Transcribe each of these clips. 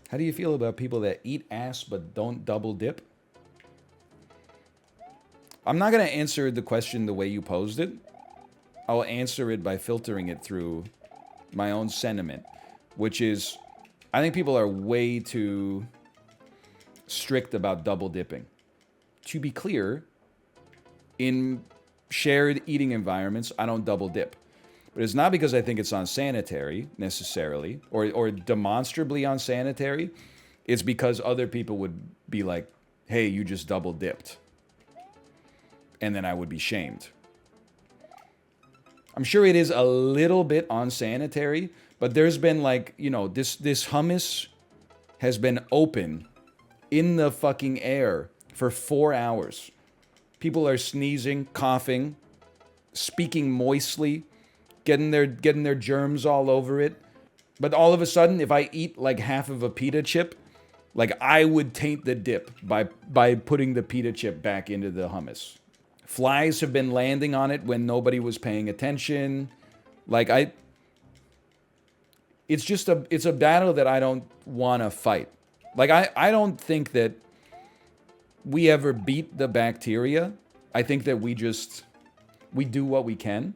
How do you feel about people that eat ass but don't double dip? I'm not going to answer the question the way you posed it. I'll answer it by filtering it through my own sentiment, which is I think people are way too strict about double dipping. To be clear, in shared eating environments, I don't double dip. But it's not because I think it's unsanitary necessarily or demonstrably unsanitary. It's because other people would be like, hey, you just double dipped. And then I would be shamed. I'm sure it is a little bit unsanitary, but there's been like, this hummus has been open in the fucking air for 4 hours. People are sneezing, coughing, speaking moistly, getting their germs all over it. But all of a sudden, if I eat like half of a pita chip, like I would taint the dip by putting the pita chip back into the hummus. Flies have been landing on it when nobody was paying attention. It's a battle that I don't want to fight. Like I don't think that we ever beat the bacteria. I think that we do what we can,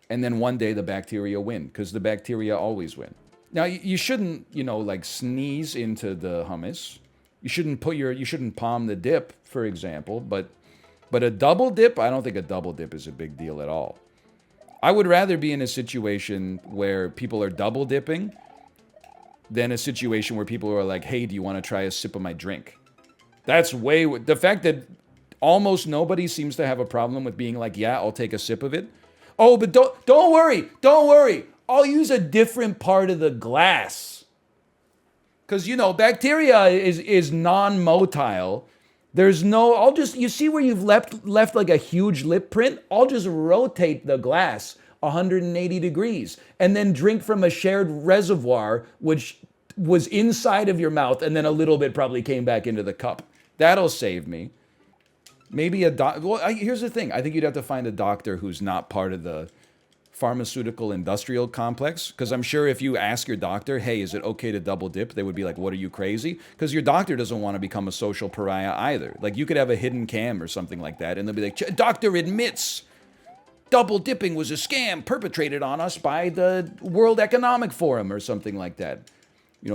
and then one day the bacteria win, because the bacteria always win. Now you shouldn't, like sneeze into the hummus. You shouldn't palm the dip, for example, but a double dip, I don't think a double dip is a big deal at all. I would rather be in a situation where people are double dipping than a situation where people are like, hey, do you want to try a sip of my drink? That's the fact that almost nobody seems to have a problem with being like, yeah, I'll take a sip of it. Oh, but don't worry. I'll use a different part of the glass. Because, bacteria is non-motile. There's no, you see where you've left like a huge lip print? I'll just rotate the glass 180 degrees and then drink from a shared reservoir, which was inside of your mouth, and then a little bit probably came back into the cup. That'll save me. Maybe here's the thing. I think you'd have to find a doctor who's not part of the pharmaceutical industrial complex, because I'm sure if you ask your doctor, hey, is it okay to double dip, they would be like, what, are you crazy? Because your doctor doesn't want to become a social pariah either. Like, you could have a hidden cam or something like that, and they'll be like, doctor admits double dipping was a scam perpetrated on us by the World Economic Forum or something like that.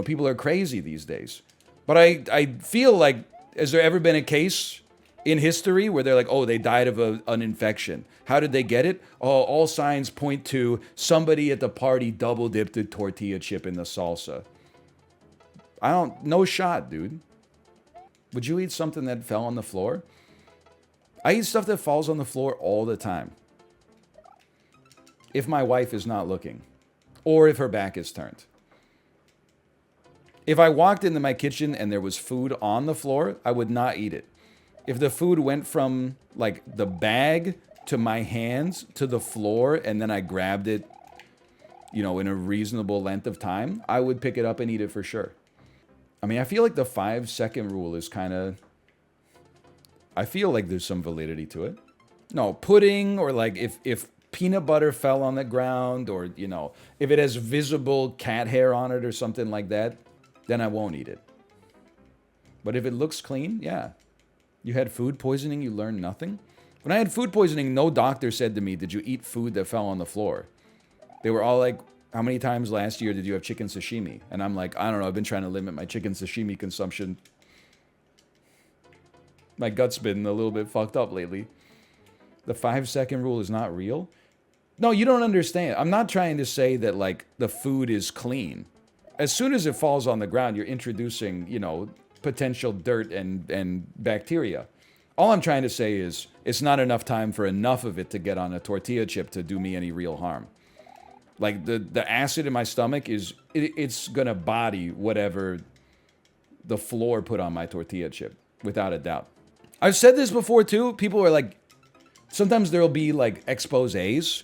People are crazy these days. But I feel like, has there ever been a case in history where they're like, oh, they died of an infection? How did they get it? Oh, all signs point to somebody at the party double dipped a tortilla chip in the salsa. No shot, dude. Would you eat something that fell on the floor? I eat stuff that falls on the floor all the time. If my wife is not looking, or if her back is turned. If I walked into my kitchen and there was food on the floor, I would not eat it. If the food went from like the bag to my hands to the floor and then I grabbed it, in a reasonable length of time, I would pick it up and eat it for sure. I mean, I feel like the 5-second rule is I feel like there's some validity to it. No, pudding, or like if peanut butter fell on the ground, or, if it has visible cat hair on it or something like that, then I won't eat it. But if it looks clean, yeah. You had food poisoning, you learned nothing? When I had food poisoning, no doctor said to me, did you eat food that fell on the floor? They were all like, how many times last year did you have chicken sashimi? And I'm like, I don't know, I've been trying to limit my chicken sashimi consumption. My gut's been a little bit fucked up lately. The 5-second rule is not real? No, you don't understand. I'm not trying to say that, like, the food is clean. As soon as it falls on the ground, you're introducing, potential dirt and bacteria. All I'm trying to say is it's not enough time for enough of it to get on a tortilla chip to do me any real harm. Like, the acid in my stomach it's gonna body whatever the floor put on my tortilla chip, without a doubt. I've said this before too. People are like, sometimes there'll be like exposés,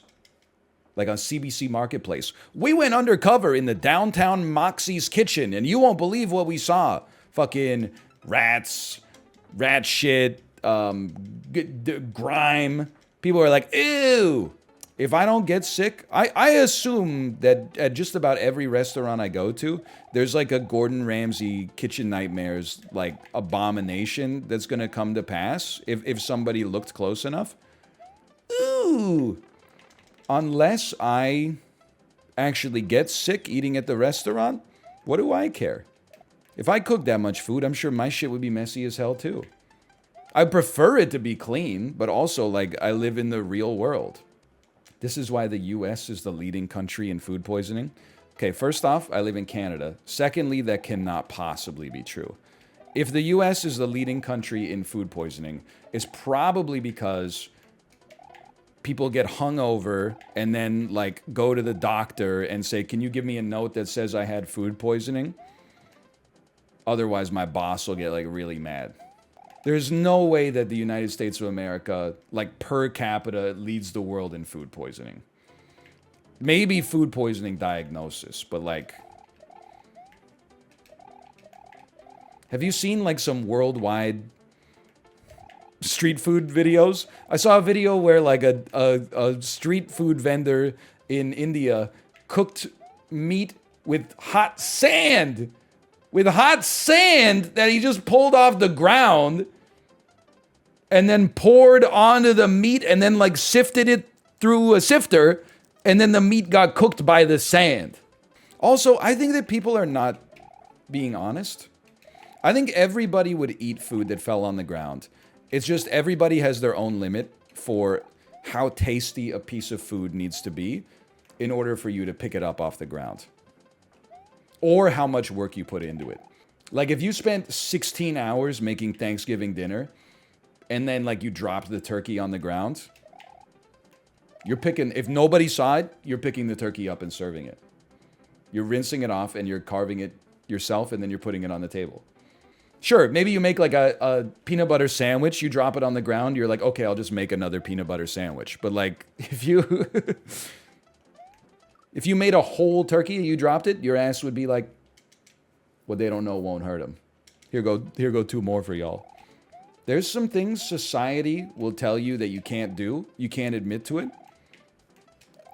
like on CBC Marketplace. We went undercover in the downtown Moxie's kitchen, and you won't believe what we saw. Fucking rats, rat shit, grime. People are like, ew. If I don't get sick, I assume that at just about every restaurant I go to, there's like a Gordon Ramsay kitchen nightmares like abomination that's gonna come to pass if somebody looked close enough. Ooh. Unless I actually get sick eating at the restaurant, what do I care? If I cook that much food, I'm sure my shit would be messy as hell too. I prefer it to be clean, but also like I live in the real world. This is why the US is the leading country in food poisoning. Okay, first off, I live in Canada. Secondly, that cannot possibly be true. If the US is the leading country in food poisoning, it's probably because people get hungover and then like go to the doctor and say, "Can you give me a note that says I had food poisoning?" Otherwise, my boss will get like really mad. There's no way that the United States of America, like per capita, leads the world in food poisoning. Maybe food poisoning diagnosis, but like... Have you seen like some worldwide street food videos? I saw a video where like a street food vendor in India cooked meat with hot sand. With hot sand that he just pulled off the ground and then poured onto the meat and then like sifted it through a sifter, and then the meat got cooked by the sand. Also, I think that people are not being honest. I think everybody would eat food that fell on the ground. It's just everybody has their own limit for how tasty a piece of food needs to be in order for you to pick it up off the ground. Or how much work you put into it. Like if you spent 16 hours making Thanksgiving dinner and then like you dropped the turkey on the ground, you're picking, if nobody saw it, you're picking the turkey up and serving it. You're rinsing it off and you're carving it yourself and then you're putting it on the table. Sure, maybe you make like a peanut butter sandwich, you drop it on the ground, you're like, okay, I'll just make another peanut butter sandwich. But like if you... If you made a whole turkey and you dropped it, your ass would be like, what they don't know won't hurt them. Here go two more for y'all. There's some things society will tell you that you can't do. You can't admit to it.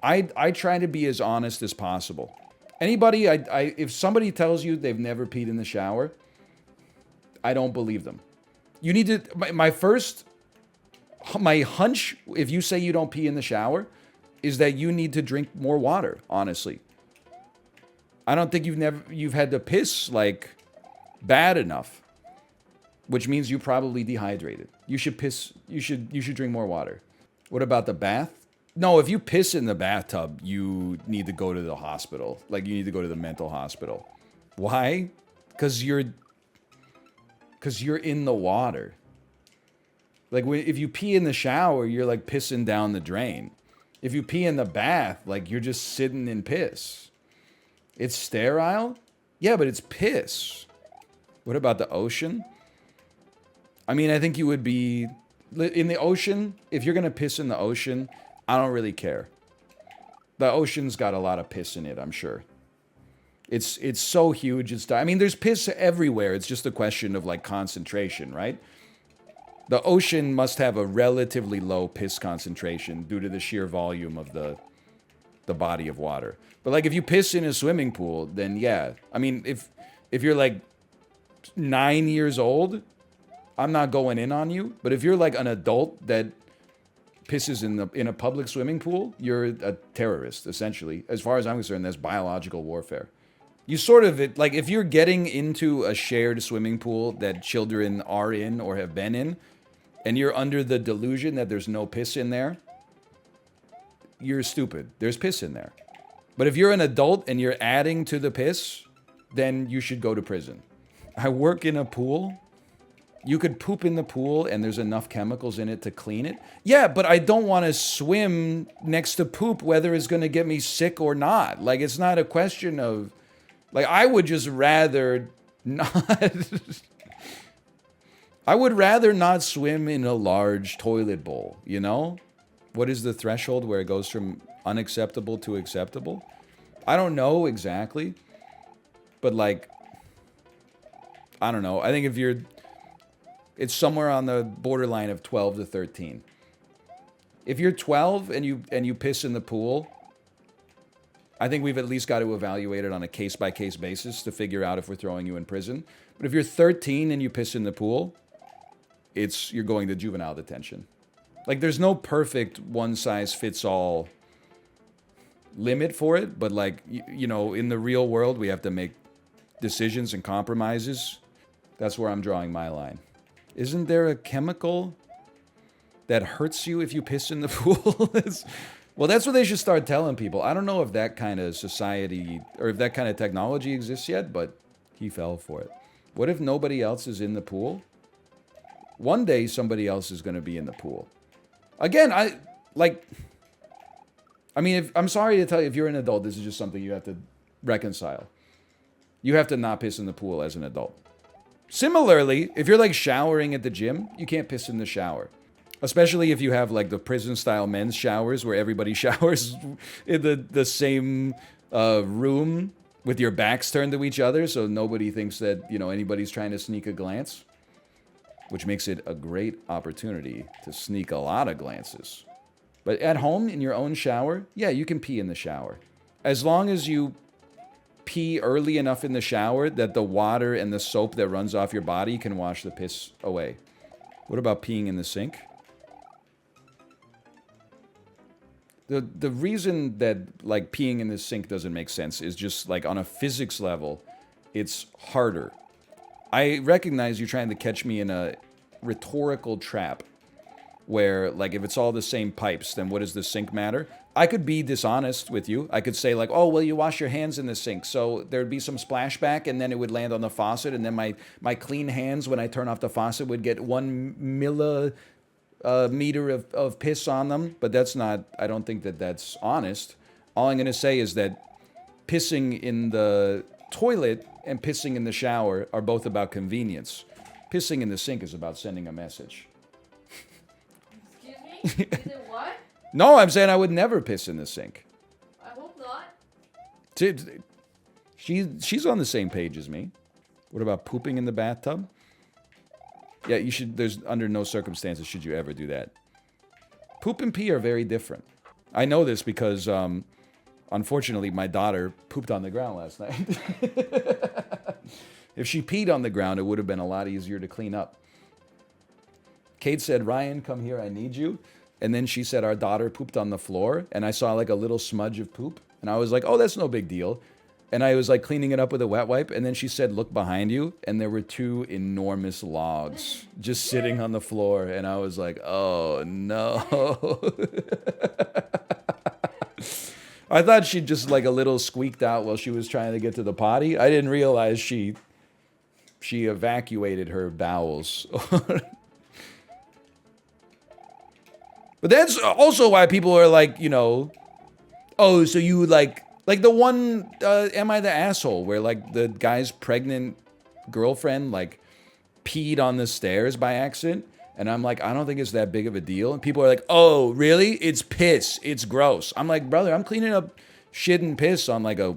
I try to be as honest as possible. Anybody, if somebody tells you they've never peed in the shower, I don't believe them. You need to, my hunch, if you say you don't pee in the shower, is that you need to drink more water, honestly. I don't think you've had to piss, like, bad enough. Which means you probably dehydrated. You should drink more water. What about the bath? No, if you piss in the bathtub, you need to go to the hospital. Like, you need to go to the mental hospital. Why? Because you're in the water. Like, if you pee in the shower, you're, like, pissing down the drain. If you pee in the bath, like, you're just sitting in piss. It's sterile? Yeah, but it's piss. What about the ocean? I mean, I think you would be... In the ocean, if you're going to piss in the ocean, I don't really care. The ocean's got a lot of piss in it, I'm sure. It's so huge. I mean, there's piss everywhere. It's just a question of, like, concentration, right? The ocean must have a relatively low piss concentration due to the sheer volume of the body of water. But like if you piss in a swimming pool, then yeah. I mean, if you're like 9 years old, I'm not going in on you. But if you're like an adult that pisses in a public swimming pool, you're a terrorist, essentially. As far as I'm concerned, that's biological warfare. You sort of, like if you're getting into a shared swimming pool that children are in or have been in, and you're under the delusion that there's no piss in there, you're stupid. There's piss in there. But if you're an adult and you're adding to the piss, then you should go to prison. I work in a pool. You could poop in the pool and there's enough chemicals in it to clean it. Yeah, but I don't want to swim next to poop, whether it's going to get me sick or not. Like, it's not a question of... Like, I would just rather not... I would rather not swim in a large toilet bowl, you know? What is the threshold where it goes from unacceptable to acceptable? I don't know exactly. But, like, I don't know. I think if you're... It's somewhere on the borderline of 12 to 13. If you're 12 and you piss in the pool, I think we've at least got to evaluate it on a case-by-case basis to figure out if we're throwing you in prison. But if you're 13 and you piss in the pool, you're going to juvenile detention. Like, there's no perfect one-size-fits-all limit for it, but like, you know, in the real world, we have to make decisions and compromises. That's where I'm drawing my line. Isn't there a chemical that hurts you if you piss in the pool? Well, that's what they should start telling people. I don't know if that kind of society or if that kind of technology exists yet, but he fell for it. What if nobody else is in the pool? One day, somebody else is going to be in the pool. Again, I'm sorry to tell you, if you're an adult, this is just something you have to reconcile. You have to not piss in the pool as an adult. Similarly, if you're like showering at the gym, you can't piss in the shower. Especially if you have like the prison-style men's showers where everybody showers in the same room with your backs turned to each other, so nobody thinks that, you know, anybody's trying to sneak a glance. Which makes it a great opportunity to sneak a lot of glances. But at home, in your own shower, yeah, you can pee in the shower. As long as you pee early enough in the shower that the water and the soap that runs off your body can wash the piss away. What about peeing in the sink? The reason that, like, peeing in the sink doesn't make sense is just, like, on a physics level, it's harder. I recognize you're trying to catch me in a rhetorical trap where, like, if it's all the same pipes, then what does the sink matter? I could be dishonest with you. I could say, like, oh, well, you wash your hands in the sink, so there'd be some splashback, and then it would land on the faucet, and then my clean hands, when I turn off the faucet, would get 1 millimeter of piss on them. But that's not, I don't think that that's honest. All I'm going to say is that pissing in the toilet and pissing in the shower are both about convenience. Pissing in the sink is about sending a message. Excuse me? Is it what? No, I'm saying I would never piss in the sink. I hope not. She's on the same page as me. What about pooping in the bathtub? Yeah, you should. There's under no circumstances should you ever do that. Poop and pee are very different. I know this because unfortunately, my daughter pooped on the ground last night. If she peed on the ground, it would have been a lot easier to clean up. Kate said, Ryan, come here, I need you. And then she said, our daughter pooped on the floor, and I saw like a little smudge of poop. And I was like, oh, that's no big deal. And I was like cleaning it up with a wet wipe, and then she said, look behind you. And there were 2 enormous logs just sitting on the floor. And I was like, oh, no. I thought she just like a little squeaked out while she was trying to get to the potty. I didn't realize she evacuated her bowels. But that's also why people are like, you know, oh, so you like the one, Am I the Asshole, where like the guy's pregnant girlfriend like peed on the stairs by accident. And I'm like, I don't think it's that big of a deal. And people are like, oh, really? It's piss. It's gross. I'm like, brother, I'm cleaning up shit and piss on like a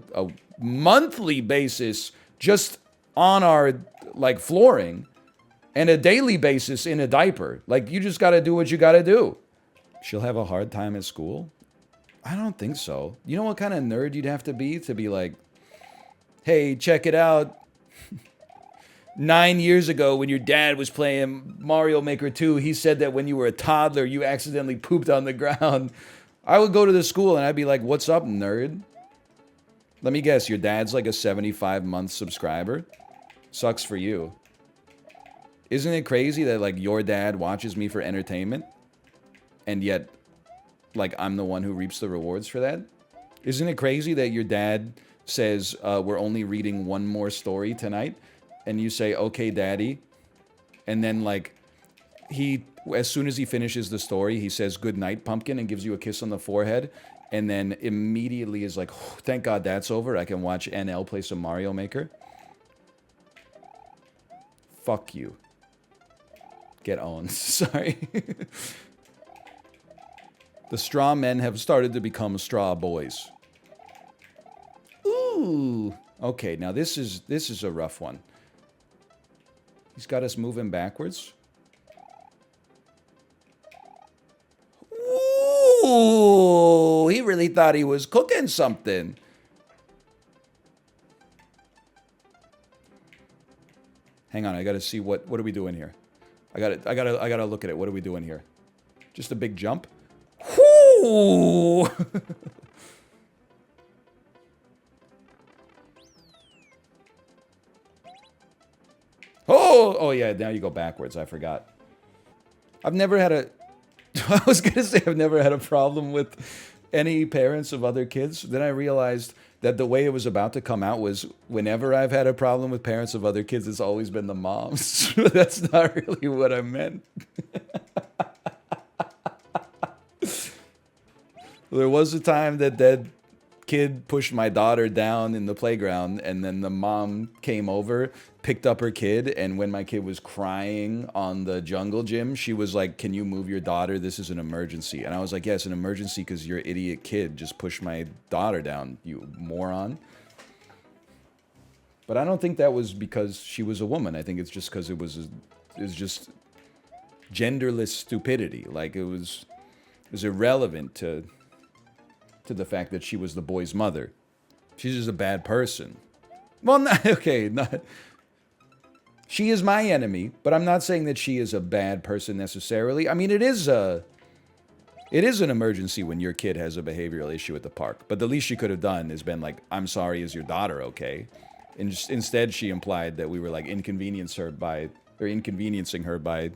monthly basis just on our like flooring and a daily basis in a diaper. Like, you just got to do what you got to do. She'll have a hard time at school? I don't think so. You know what kind of nerd you'd have to be like, hey, check it out. 9 years ago, when your dad was playing Mario Maker 2, he said that when you were a toddler, you accidentally pooped on the ground. I would go to the school and I'd be like, what's up, nerd? Let me guess, your dad's like a 75-month subscriber? Sucks for you. Isn't it crazy that like your dad watches me for entertainment? And yet, like, I'm the one who reaps the rewards for that? Isn't it crazy that your dad says, we're only reading one more story tonight? And you say, okay, daddy. And then, like, as soon as he finishes the story, he says, good night, pumpkin, and gives you a kiss on the forehead. And then immediately is like, oh, thank God that's over. I can watch NL play some Mario Maker. Fuck you. Get owned. Sorry. The straw men have started to become straw boys. Ooh. Okay, now this is a rough one. He's got us moving backwards. Ooh. Ooh, he really thought he was cooking something. Hang on, I gotta see what are we doing here? I gotta look at it. What are we doing here? Just a big jump? Ooh. Oh yeah, now you go backwards. I forgot. I've never had a I was gonna say I've never had a problem with any parents of other kids. Then I realized that the way it was about to come out was whenever I've had a problem with parents of other kids, it's always been the moms. That's not really what I meant. There was a time that kid pushed my daughter down in the playground, and then the mom came over, picked up her kid, and when my kid was crying on the jungle gym, she was like, "Can you move your daughter? This is an emergency." And I was like, "Yeah, it's an emergency because your idiot kid just pushed my daughter down, you moron." But I don't think that was because she was a woman. I think it's just because it was just genderless stupidity. Like it was irrelevant to the fact that she was the boy's mother. She's just a bad person. Well, not, okay, not. She is my enemy, but I'm not saying that she is a bad person necessarily. I mean, it is an emergency when your kid has a behavioral issue at the park. But the least she could have done is been like, "I'm sorry, is your daughter okay?" And instead, she implied that we were like inconveniencing her by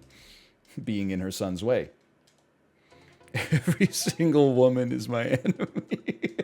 being in her son's way. Every single woman is my enemy.